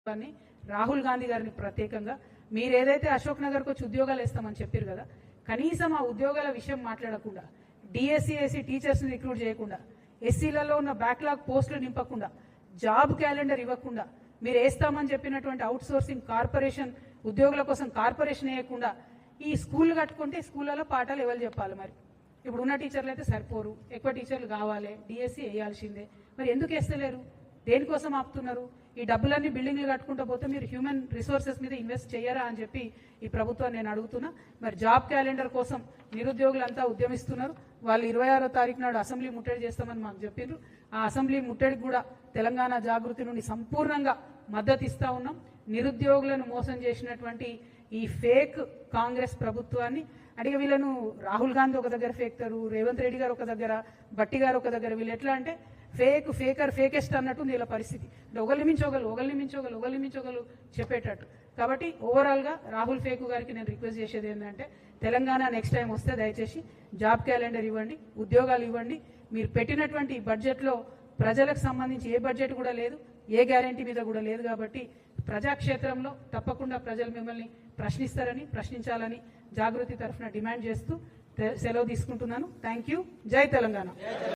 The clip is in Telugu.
రాహుల్ గాంధీ గారిని ప్రత్యేకంగా మీరు ఏదైతే అశోక్ నగర్కి వచ్చి ఉద్యోగాలు ఇస్తామని చెప్పారు కదా, కనీసం ఆ ఉద్యోగాల విషయం మాట్లాడకుండా, డిఎస్సి ఎస్సీ టీచర్స్ని రిక్రూట్ చేయకుండా, ఎస్సీలలో ఉన్న బ్యాక్లాగ్ పోస్టులు నింపకుండా, జాబ్ క్యాలెండర్ ఇవ్వకుండా, మీరు వేస్తామని చెప్పినటువంటి అవుట్ సోర్సింగ్ కార్పొరేషన్ ఉద్యోగుల కోసం కార్పొరేషన్ వేయకుండా ఈ స్కూళ్ళు కట్టుకుంటే స్కూళ్ళలో పాఠాలు ఎవరు చెప్పాలి? మరి ఇప్పుడు ఉన్న టీచర్లు అయితే సరిపోరు, ఎక్కువ టీచర్లు కావాలి, డిఎస్సి వేయాల్సిందే. మరి ఎందుకు వేస్తలేరు? దేనికోసం ఆపుతున్నారు? ఈ డబ్బులన్నీ బిల్డింగ్లు కట్టుకుంటూ పోతే మీరు హ్యూమన్ రిసోర్సెస్ మీద ఇన్వెస్ట్ చేయరా అని చెప్పి ఈ ప్రభుత్వాన్ని నేను అడుగుతున్నా. మరి జాబ్ క్యాలెండర్ కోసం నిరుద్యోగులంతా ఉద్యమిస్తున్నారు. వాళ్ళు 26వ తారీఖు నాడు అసెంబ్లీ ముట్టడి చేస్తామని మాకు చెప్పారు. ఆ అసెంబ్లీ ముట్టడికి కూడా తెలంగాణ జాగృతి నుండి సంపూర్ణంగా మద్దతు ఇస్తా ఉన్నాం. నిరుద్యోగులను మోసం చేసినటువంటి ఈ ఫేక్ కాంగ్రెస్ ప్రభుత్వాన్ని అడిగి వీళ్ళను రాహుల్ గాంధీ ఒక దగ్గర ఫేక్తారు, రేవంత్ రెడ్డి గారు ఒక దగ్గర, బట్టి గారు ఒక దగ్గర, వీళ్ళు ఎట్లా అంటే ఫేకర్ ఫేకెస్ట్ అన్నట్టు వీళ్ళ పరిస్థితి. ఒకరిని మించోగలు చెప్పేటట్టు. కాబట్టి ఓవరాల్గా రాహుల్ ఫేకు గారికి నేను రిక్వెస్ట్ చేసేది ఏంటంటే, తెలంగాణ నెక్స్ట్ టైం వస్తే దయచేసి జాబ్ క్యాలెండర్ ఇవ్వండి, ఉద్యోగాలు ఇవ్వండి. మీరు పెట్టినటువంటి బడ్జెట్లో ప్రజలకు సంబంధించి ఏ బడ్జెట్ కూడా లేదు, ఏ గ్యారంటీ మీద కూడా లేదు. కాబట్టి ప్రజాక్షేత్రంలో తప్పకుండా ప్రజలు మిమ్మల్ని ప్రశ్నించాలని జాగృతి తరఫున డిమాండ్ చేస్తూ సెలవు తీసుకుంటున్నాను. Thank you. జై తెలంగాణ.